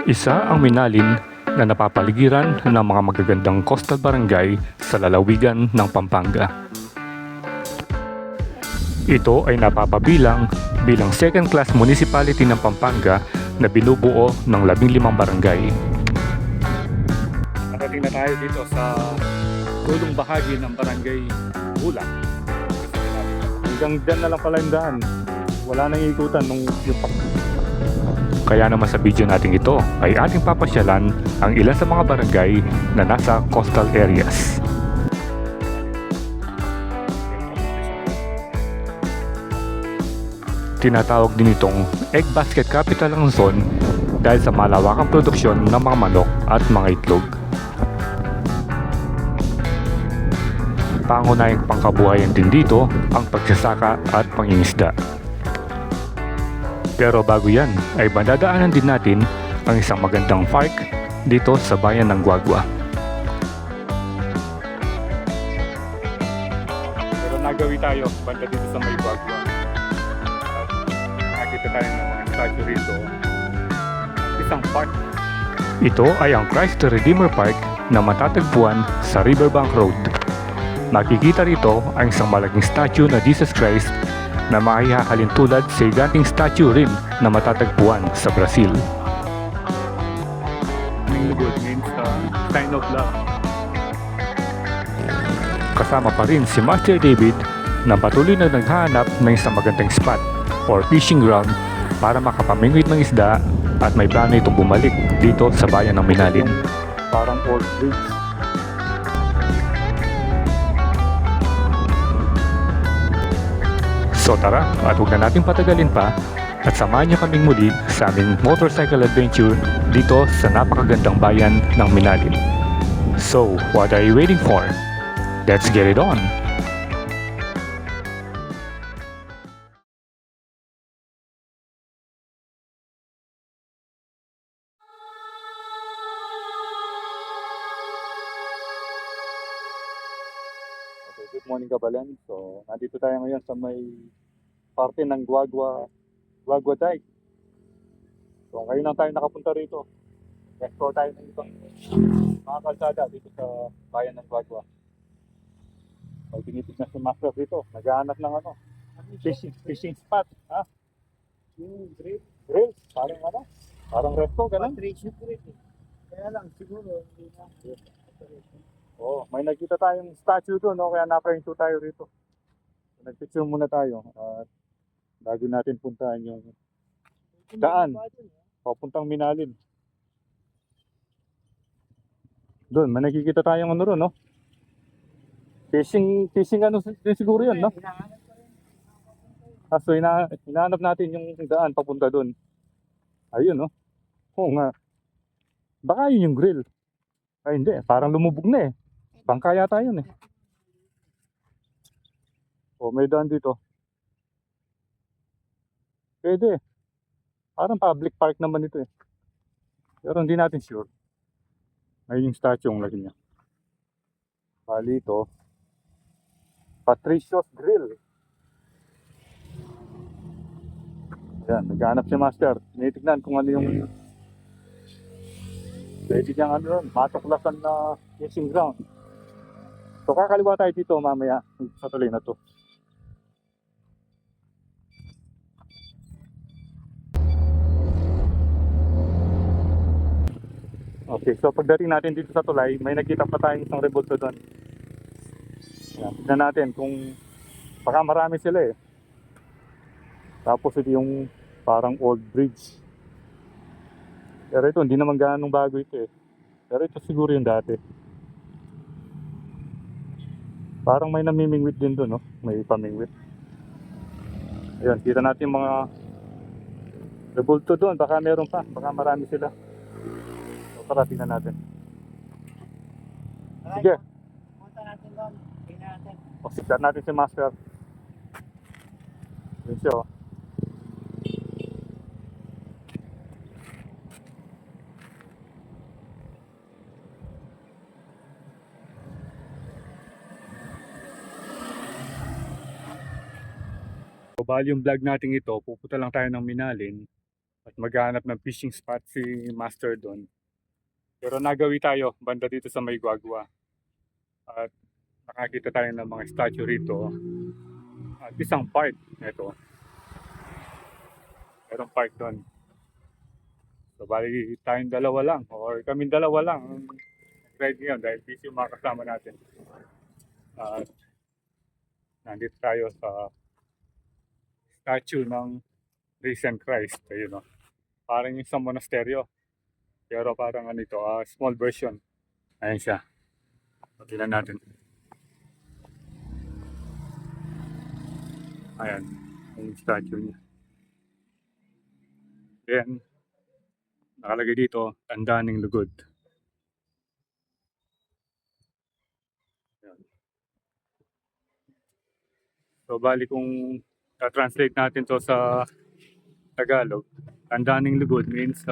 Isa ang Minalin na napapaligiran ng mga magagandang coastal barangay sa lalawigan ng Pampanga. Ito ay napapabilang bilang second-class municipality ng Pampanga na binubuo ng 15 barangay. Narating na tayo dito sa dulong bahagi ng barangay Bulang. Hanggang dyan na lang pala yung daan. Wala nang ikutan nung yung Kaya naman sa video natin ito ay ating papasyalan ang ilan sa mga barangay na nasa coastal areas. Tinatawag din itong egg basket capital ng Luzon dahil sa malawakang produksyon ng mga manok at mga itlog. Pangunahing pangkabuhayan din dito ang pagsasaka at pangingisda. Pero bago yan ay madadaanan din natin ang isang magandang park dito sa bayan ng Guagua. Pero nagawi tayo banda dito sa may Guagua. Nakita tayo ng mga statue rito. Isang park. Ito ay ang Christ the Redeemer Park na matatagpuan sa Riverbank Road. Makikita rito ang isang malaking statue na Jesus Christ na maihahalin tulad sa higanting statue rin na matatagpuan sa Brazil. Lingkod means sign of love. Kasama pa rin si Master David na patuloy na naghahanap ng isang magandang spot or fishing ground para makapamingwit ng isda at may plano itong bumalik dito sa bayan ng Minalin. Parang old bridge. So tara, at huwag na natin patagalin pa at samahan niyo kaming muli sa aming motorcycle adventure dito sa napakagandang bayan ng Minalin. So, what are you waiting for? Let's get it on! Good morning, Kabalen. So, nandito tayo ngayon sa may parte ng Guagua Dike. So, ngayon lang tayo nakapunta rito. Explore tayo ng ibang mga kalsada dito sa bayan ng Guagua. So, tinitignan si Master dito. Naghahanap ng fishing spot. Ha? Grill. Grill? Parang Parang resto, ganun? Kaya lang, siguro, hindi na. Oo, may nakita tayong statue doon, no? Kaya napahinto tayo rito. So, nagpicture muna tayo at bago natin puntahan yung daan papuntang Minalin. Doon, may nakikita tayong ron, no? Fishing din siguro yun, no? So, hinahanap natin yung daan papunta doon. Ayun, no? Oo nga. Baka yun yung grill. Ay, hindi. Parang lumubog na eh. Bangka yata yun eh. Oh, may daan dito. Pwede. Parang public park naman ito eh. Pero hindi natin sure. Ngayon yung statue ang lagi niya. Bali ito. Patricio's Grill. Ayan, naghanap si Master. Tinitignan kung ano yung pwede niyang matuklasan na fishing ground. So kakaliwa tayo dito mamaya sa tuloy na to. Okay, so pagdating natin dito sa tulay, may nakita pa tayong isang rebulto doon. Yan, tignan natin kung baka marami sila eh. Tapos ito yung parang old bridge. Pero ito, hindi naman ganong bago ito eh. Pero ito siguro yung dati. Parang may namimingwit din doon, no? May pamingwit. Ayan, kita natin yung mga rebulto doon. Baka meron pa. Baka marami sila. So, tara, tingnan natin. Sige. Punta natin doon. Tingnan natin. O, sigdan natin si Master. Yun siya, oh. So, bali yung vlog natin ito, pupunta lang tayo ng Minalin At maghahanap ng fishing spot si Master doon. Pero nagawi tayo banda dito sa may Guagua. At nakakita tayo ng mga statue rito. At isang park. Ito. Merong park doon. So bali tayong dalawa lang. Or kaming dalawa lang. Ang ride ngayon dahil busy yung mga kasama natin. At nandito tayo sa statue ng Risen Christ. Ayun, no? Parang yung sa monasteryo. Pero parang ano ito, small version. Ayan siya. Tingnan natin. Ayan. Yung statue niya. Then, nakalagay dito, tandaan ng lugod. Ayan. So, bali kung translate natin to sa Tagalog, tandaan ng lugod means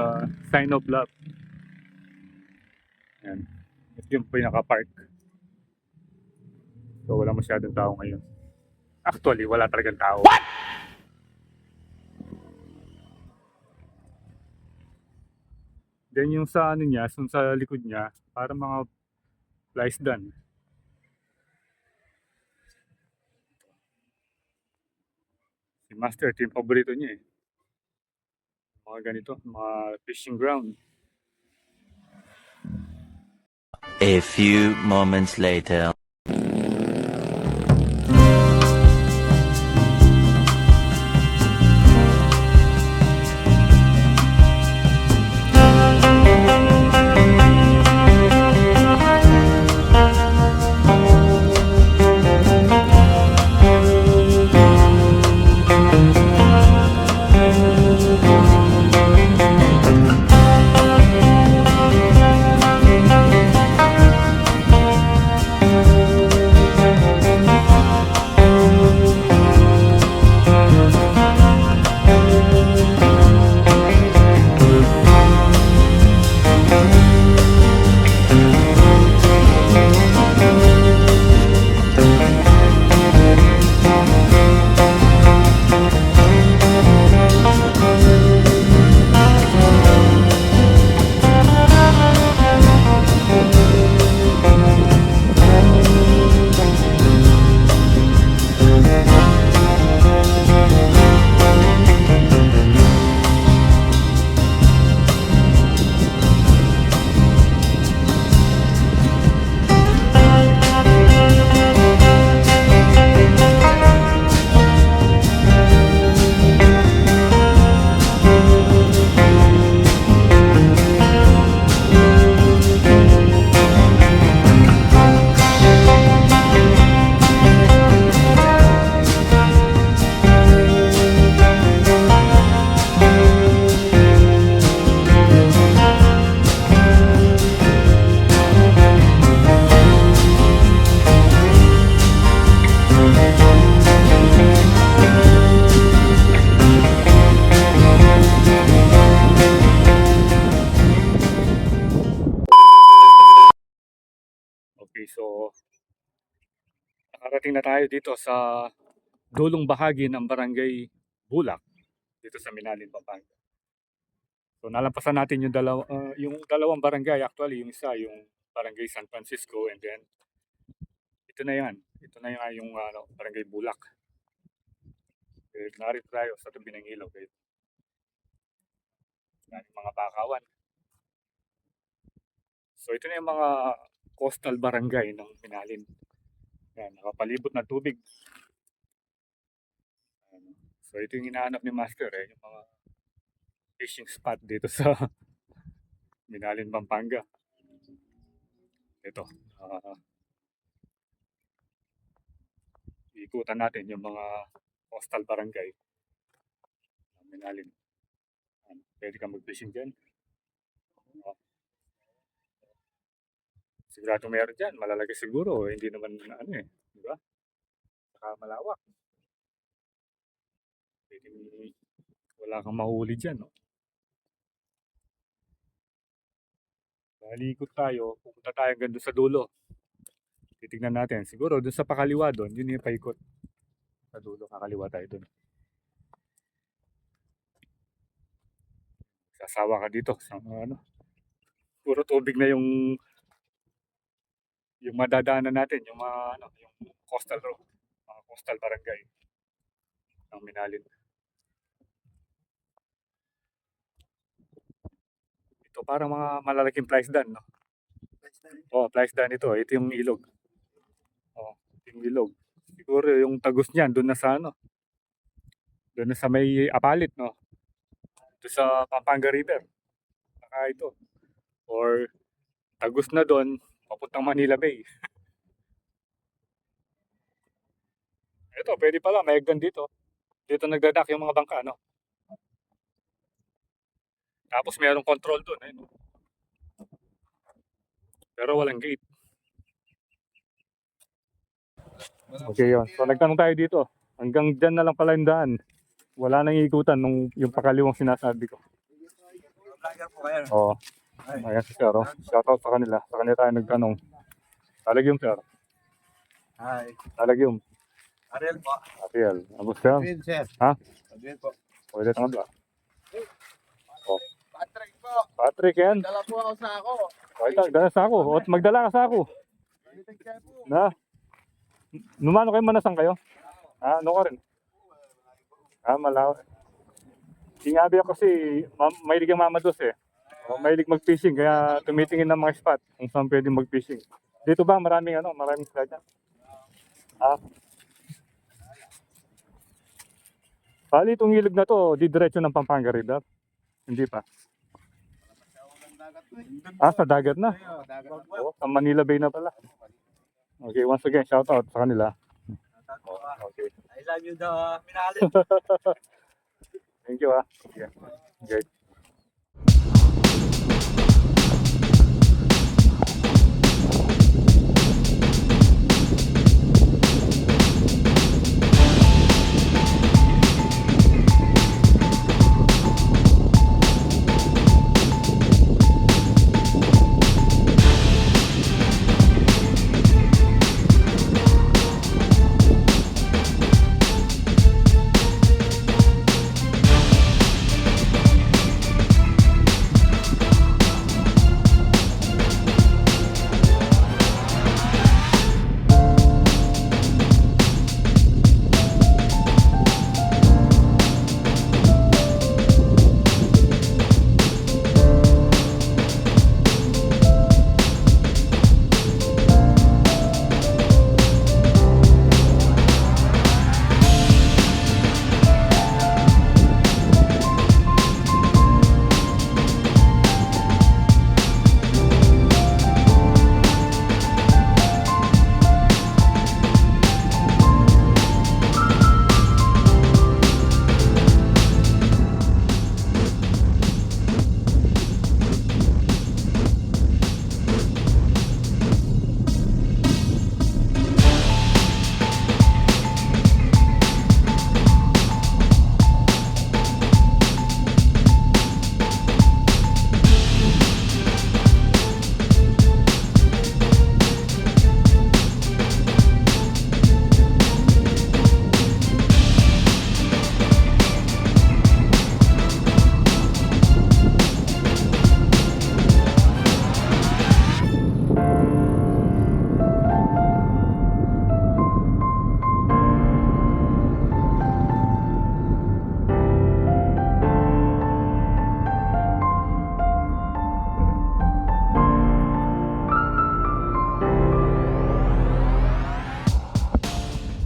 sign of love. Ayan. Ito yung pinaka-park. So, wala masyadong tao ngayon. Actually, wala talagang tao. What? Then yung sa ano niya, yung sa likod niya, para mga flies done. Si Master, ito yung paborito niya eh. Mga ganito, mga fishing ground. A few moments later. Okay, so nakarating na tayo dito sa dulong bahagi ng Barangay Bulak dito sa Minalin, Pampanga. So nalampasan natin yung dalawang barangay actually, yung isa yung Barangay San Francisco and then ito na yan. Ito na yung Barangay Bulak. Narito tayo sa tabi ng ilaw kayo. Mga bakawan. So ito na yung mga coastal barangay ng Minalin. Yan, nakapalibot na tubig. So ito yung hinahanap ni Master yung mga fishing spot dito sa Minalin, Pampanga. Ito. Ikutan natin yung mga coastal barangay ng Minalin. Pwede kang mag-fishing dyan. Sigurado meron dyan. Malalaki siguro. Hindi naman di ba? Saka malawak. Pwede wala kang mahuli dyan, no? Malikot tayo. Pupunta tayo hanggang doon sa dulo. Titignan natin. Siguro doon sa pakaliwa doon. Yun yung paikot. Sa dulo. Kakaliwa tayo doon. Sasawa ka dito sa ano, puro tubig na yung madadaanan natin, yung mga ano, yung coastal road, mga coastal barangay ng Minalin. Ito parang mga malalaking plaisdan, no? Oh, plaisdan ito. Ito yung ilog. Oh, ito yung ilog. Siguro yung tagus niyan doon na sa ano, doon na sa may Apalit, no? Doon sa Pampanga River. Saka ito. Or tagus na doon, papuntang Manila Bay. Ito, pwede pala, may hagdan dito. Dito nagdadak yung mga bangka, no? Tapos mayroong control doon, eh, no? Pero walang gate. Okay, yun. So nagtanong tayo dito. Hanggang dyan na lang pala yung daan. Wala nang ikutan nung yung pakaliwang sinasabi ko. Vlogger po kayo. Oo. Ayan si Sir. Oh. Shoutout sa kanila. Sa kanila tayo nagtanong. Talagyum, Sir. Hi. Talagyum. Ariel po. Ariel. Ano, Sir? Adriel, sir. Ha? Adriel po. Pwede tanong ba? Oh. Patrick po. Patrick, yan. Dala po ako sa ako. Okay, dala sa ako. O, magdala ka sa ako. Balitig kayo po. Na? Numano kayo, manasan kayo? Ah, ano ka rin? Ah, malaw. Sinabi ako kasi mahilig ang mama dos eh. O, mahilig mag-fishing kaya tumitingin ng mga spot kung saan pwedeng mag-fishing. Dito ba maraming maraming isda dyan? Ah. Bali itong ilog na to, di diretso ng Pampanga River. Hindi pa. Ah, sa dagat na. Oh, sa Manila Bay na pala. Okay, once again, shout out sa kanila. Okay. I love you the Minalin. Thank you ah. Yeah. Okay.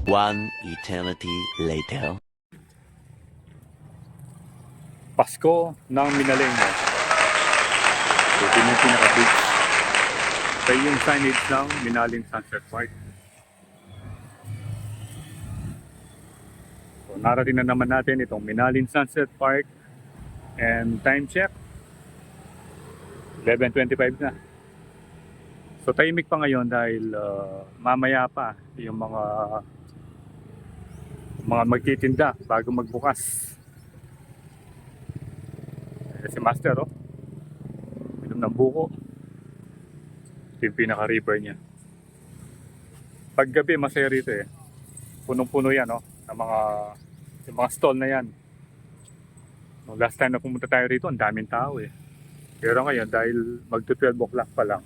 One eternity later. Pasko ng Minalenyo. So, ito yung pinaka-beach. Ito yung signage ng Minaling Sunset Park. So, narating na naman natin itong Minaling Sunset Park. And time check, 11:25 na. So, tahimik pa ngayon dahil mamaya pa yung mga magtitinda bago magbukas. Si Master, oh. Inom ng buko. Ito yung pinaka-river niya. Paggabi, masaya rito eh. Punong-puno yan, oh. Ng mga stall na yan. So, last time na pumunta tayo rito, ang daming tao eh. Pero ngayon, dahil magto 12 o'clock pa lang,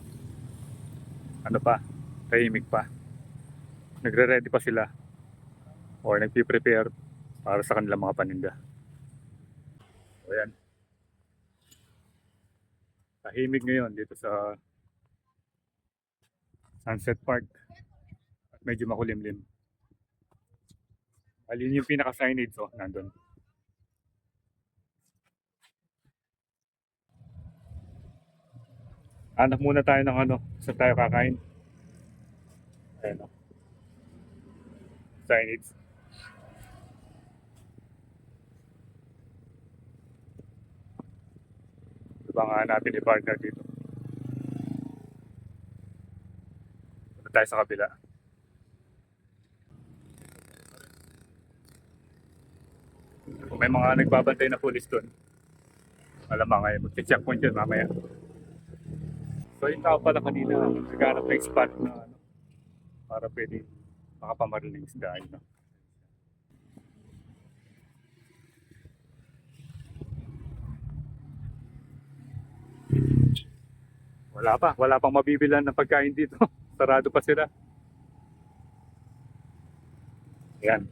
ano pa, tahimik pa. Nagre-ready pa sila or nagpi-prepare para sa kanilang mga paninda. So, ayan. Tahimik ngayon dito sa Sunset Park. At medyo makulimlim. Alin yung pinaka-signage, oh, nandun. Hanap muna tayo ng ano, saan tayo kakain. Ayan, oh. Signage. Diba nga natin i-partner dito. Punta tayo sa kabila. Kung may mga nagbabantay na pulis doon, malamang ay mag-checkpoint yun mamaya. So yung tao pala kanina, naghanap ng spot na ano, para pwede makapamariling isda. No? Wala pang mabibilan ng pagkain dito. Sarado pa sila. Ayan.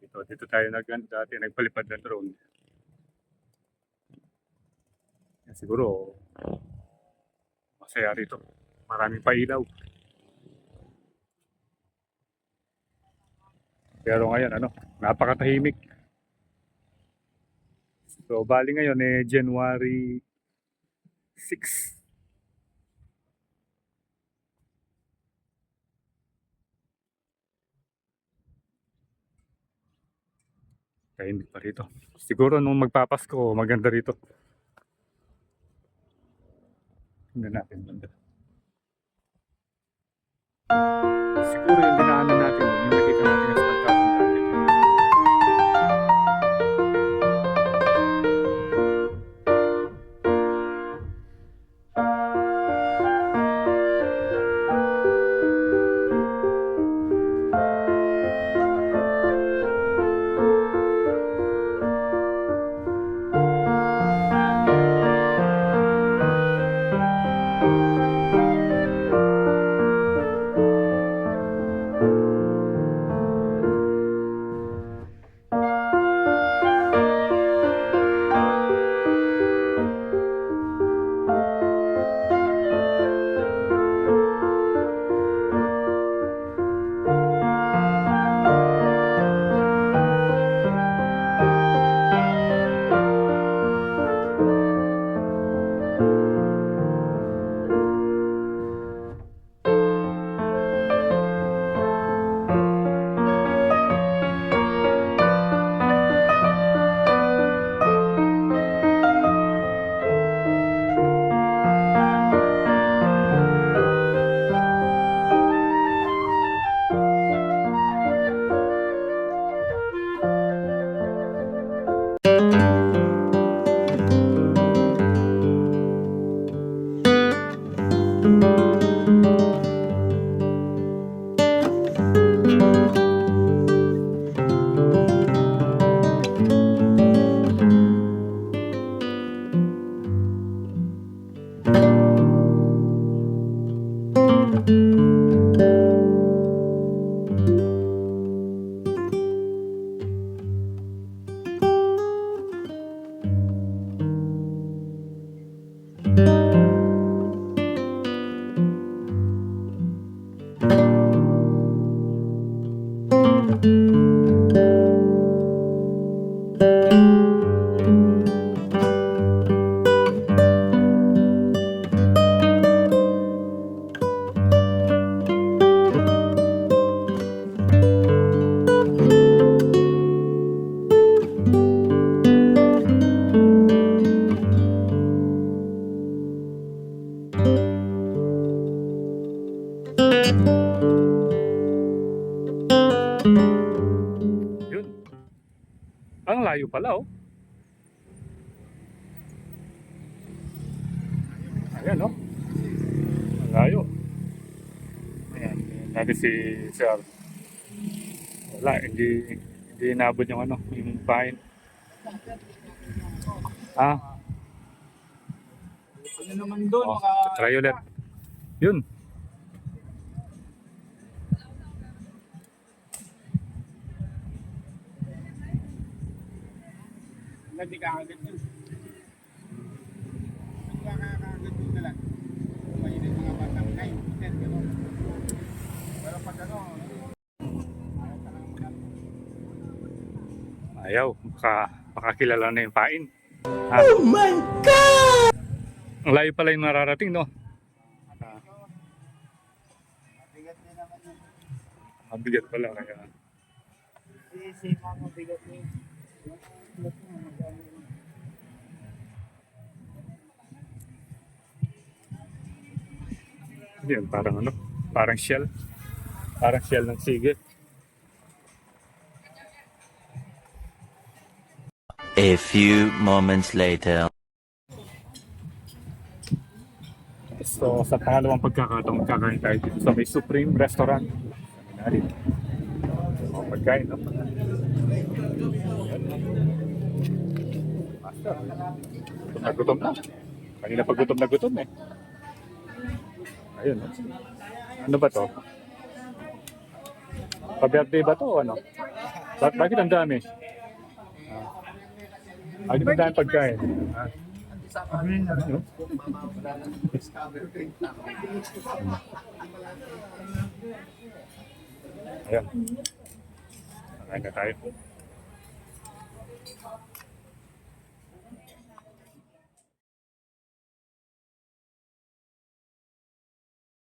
Dito tayo dati nagpalipad ng drone. Yan, siguro masaya rito. Maraming pailaw. Pero ngayon ano, napakatahimik. So bali ngayon January 6. Tahimik pa rito. Siguro nung magpapasko, maganda rito. Tingnan natin banda. Siguro yung dinaanan natin, yung nakita natin yung spaghetti dito. Yun. Ang layo pala, oh. Ayan, oh. Ang layo. Ayan. Natin si Sir. Wala, hindi Hindi inabot yung ano, yung pain. Ah, Ano naman doon, oh, mga... try ulit. Yun. Hindi ka agad yun. Hindi ka agad yun na lang. Mainit mga batang 9, 10, gano'n. Pero pag ano, Ayaw, makakilala na yung pain. Oh my God! Ang layo pala yung mararating, no? mabigat din naman yun. Mabigat pala, kaya... Si mama mabigat yun. Yun, parang ano, parang shell. Parang shell ng sige. A few moments later. So, sa pangalawang pagkakataon, kakain tayo dito sa may Supreme Restaurant. Sabi na o, pagkain, no? Master, gutom na gutom na. Kanina pa gutom na gutom eh. Ayun, no? Ano ba to? Pa-birthday ba to o ano? Bakit ang dami? Bakit ang dami pagkain? Ano? Ayan. Nakain na tayo.